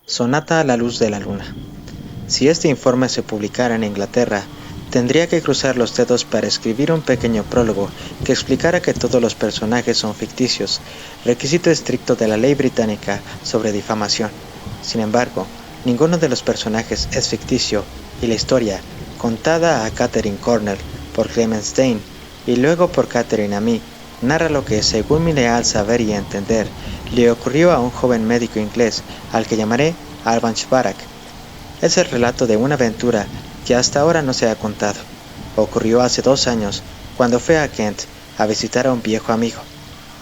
Sonata a la luz de la luna. Si este informe se publicara en Inglaterra, tendría que cruzar los dedos para escribir un pequeño prólogo que explicara que todos los personajes son ficticios, requisito estricto de la ley británica sobre difamación. Sin embargo, ninguno de los personajes es ficticio y la historia, contada a Catherine Cornell por Clemence Dane y luego por Catherine a mí, narra lo que, según mi leal saber y entender, le ocurrió a un joven médico inglés al que llamaré Alvanch Barak. Es el relato de una aventura que hasta ahora no se ha contado. Ocurrió hace 2 años, cuando fue a Kent a visitar a un viejo amigo,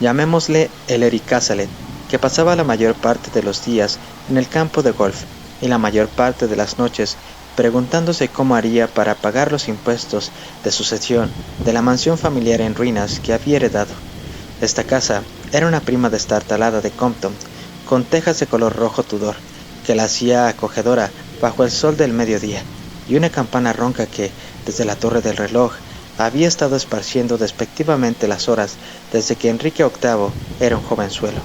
llamémosle Ellery Cazalet, que pasaba la mayor parte de los días en el campo de golf y la mayor parte de las noches preguntándose cómo haría para pagar los impuestos de sucesión de la mansión familiar en ruinas que había heredado. Esta casa era una prima destartalada de Compton, con tejas de color rojo Tudor, que la hacía acogedora bajo el sol del mediodía, y una campana ronca que, desde la torre del reloj, había estado esparciendo despectivamente las horas desde que Enrique VIII era un jovenzuelo.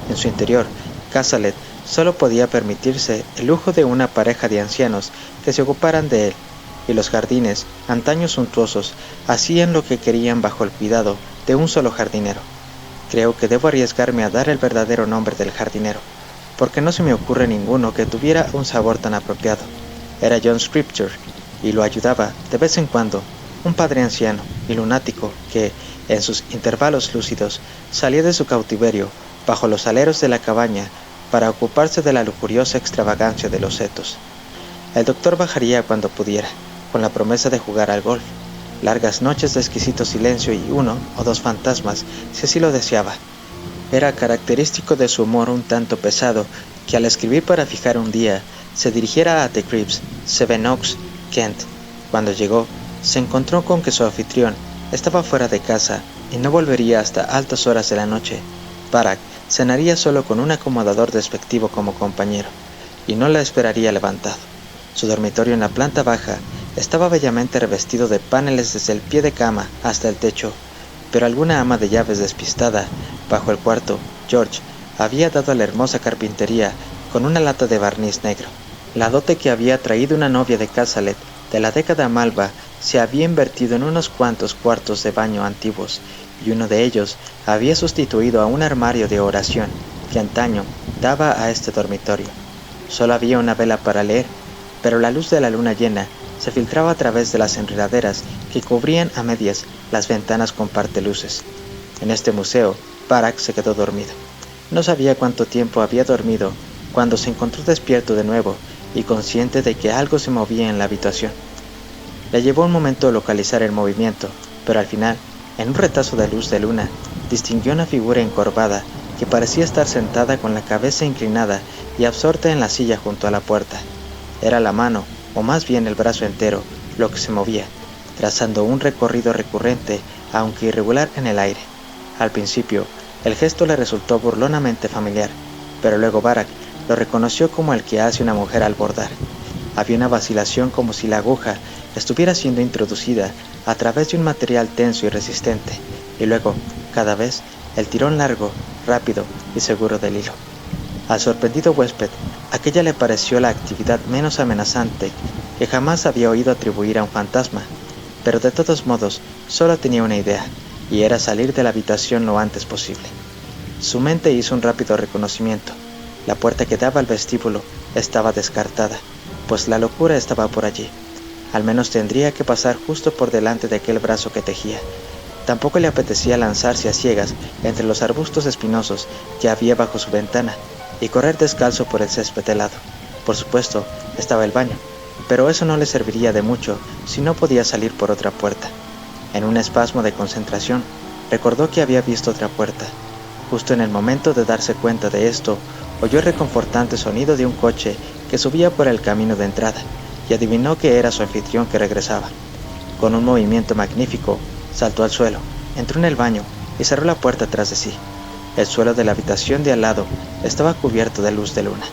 En su interior, Cazalet solo podía permitirse el lujo de una pareja de ancianos que se ocuparan de él, y los jardines, antaño suntuosos, hacían lo que querían bajo el cuidado de un solo jardinero. Creo que debo arriesgarme a dar el verdadero nombre del jardinero, porque no se me ocurre ninguno que tuviera un sabor tan apropiado. Era John Scripture, y lo ayudaba, de vez en cuando, un padre anciano y lunático que, en sus intervalos lúcidos, salía de su cautiverio bajo los aleros de la cabaña para ocuparse de la lujuriosa extravagancia de los setos. El doctor bajaría cuando pudiera, con la promesa de jugar al golf, largas noches de exquisito silencio y 1 o 2 fantasmas, si así lo deseaba. Era característico de su humor un tanto pesado que al escribir para fijar un día, se dirigiera a The Cribs, Sevenoaks, Kent. Cuando llegó, se encontró con que su anfitrión estaba fuera de casa y no volvería hasta altas horas de la noche. Barak cenaría solo con un acomodador despectivo como compañero, y no la esperaría levantado. Su dormitorio en la planta baja estaba bellamente revestido de paneles desde el pie de cama hasta el techo, pero alguna ama de llaves despistada, bajo el cuarto, George, había dado a la hermosa carpintería con una lata de barniz negro. La dote que había traído una novia de Cazalet de la década malva se había invertido en unos cuantos cuartos de baño antiguos, y uno de ellos había sustituido a un armario de oración que antaño daba a este dormitorio. Solo había una vela para leer, pero la luz de la luna llena se filtraba a través de las enredaderas que cubrían a medias las ventanas con parteluces. En este museo, Barak se quedó dormido. No sabía cuánto tiempo había dormido cuando se encontró despierto de nuevo y consciente de que algo se movía en la habitación. Le llevó un momento localizar el movimiento, pero al final, en un retazo de luz de luna, distinguió una figura encorvada que parecía estar sentada con la cabeza inclinada y absorta en la silla junto a la puerta. Era la mano, o más bien el brazo entero, lo que se movía, trazando un recorrido recurrente, aunque irregular en el aire. Al principio, el gesto le resultó burlonamente familiar, pero luego Barak lo reconoció como el que hace una mujer al bordar. Había una vacilación como si la aguja estuviera siendo introducida a través de un material tenso y resistente, y luego, cada vez, el tirón largo, rápido y seguro del hilo. Al sorprendido huésped, aquella le pareció la actividad menos amenazante que jamás había oído atribuir a un fantasma, pero de todos modos solo tenía una idea, y era salir de la habitación lo antes posible. Su mente hizo un rápido reconocimiento. La puerta que daba al vestíbulo estaba descartada, pues la locura estaba por allí. Al menos tendría que pasar justo por delante de aquel brazo que tejía. Tampoco le apetecía lanzarse a ciegas entre los arbustos espinosos que había bajo su ventana y correr descalzo por el césped helado. Por supuesto, estaba el baño, pero eso no le serviría de mucho si no podía salir por otra puerta. En un espasmo de concentración, recordó que había visto otra puerta. Justo en el momento de darse cuenta de esto, oyó el reconfortante sonido de un coche que subía por el camino de entrada, y adivinó que era su anfitrión que regresaba. Con un movimiento magnífico, saltó al suelo, entró en el baño y cerró la puerta tras de sí. El suelo de la habitación de al lado estaba cubierto de luz de luna.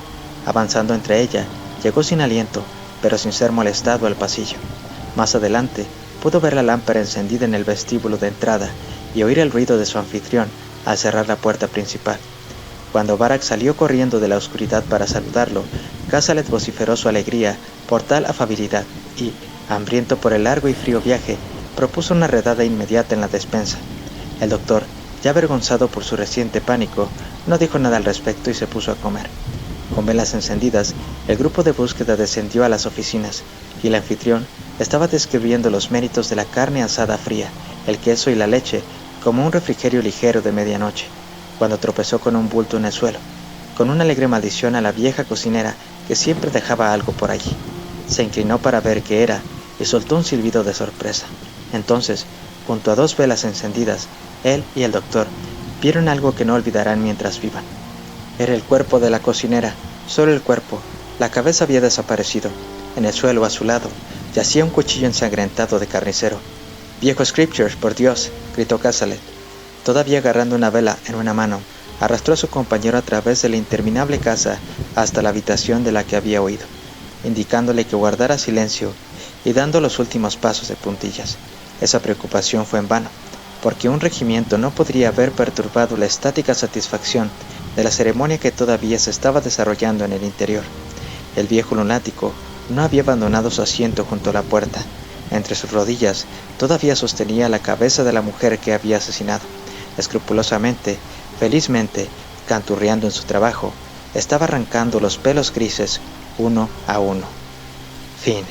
Avanzando entre ella, llegó sin aliento, pero sin ser molestado al pasillo. Más adelante, pudo ver la lámpara encendida en el vestíbulo de entrada y oír el ruido de su anfitrión al cerrar la puerta principal. Cuando Barak salió corriendo de la oscuridad para saludarlo, Cazalet vociferó su alegría por tal afabilidad y, hambriento por el largo y frío viaje, propuso una redada inmediata en la despensa. El doctor, ya avergonzado por su reciente pánico, no dijo nada al respecto y se puso a comer. Con velas encendidas, el grupo de búsqueda descendió a las oficinas, y el anfitrión estaba describiendo los méritos de la carne asada fría, el queso y la leche como un refrigerio ligero de medianoche, cuando tropezó con un bulto en el suelo, con una alegre maldición a la vieja cocinera que siempre dejaba algo por allí. Se inclinó para ver qué era y soltó un silbido de sorpresa. Entonces, junto a 2 velas encendidas, él y el doctor vieron algo que no olvidarán mientras vivan. Era el cuerpo de la cocinera, solo el cuerpo. La cabeza había desaparecido. En el suelo a su lado yacía un cuchillo ensangrentado de carnicero. «¡Viejo Scriptures, por Dios!», gritó Cazalet. Todavía agarrando una vela en una mano, arrastró a su compañero a través de la interminable casa hasta la habitación de la que había oído, indicándole que guardara silencio y dando los últimos pasos de puntillas. Esa preocupación fue en vano, porque un regimiento no podría haber perturbado la estática satisfacción de la ceremonia que todavía se estaba desarrollando en el interior. El viejo lunático no había abandonado su asiento junto a la puerta. Entre sus rodillas todavía sostenía la cabeza de la mujer que había asesinado. Escrupulosamente, felizmente, canturreando en su trabajo, estaba arrancando los pelos grises uno a uno. Fin.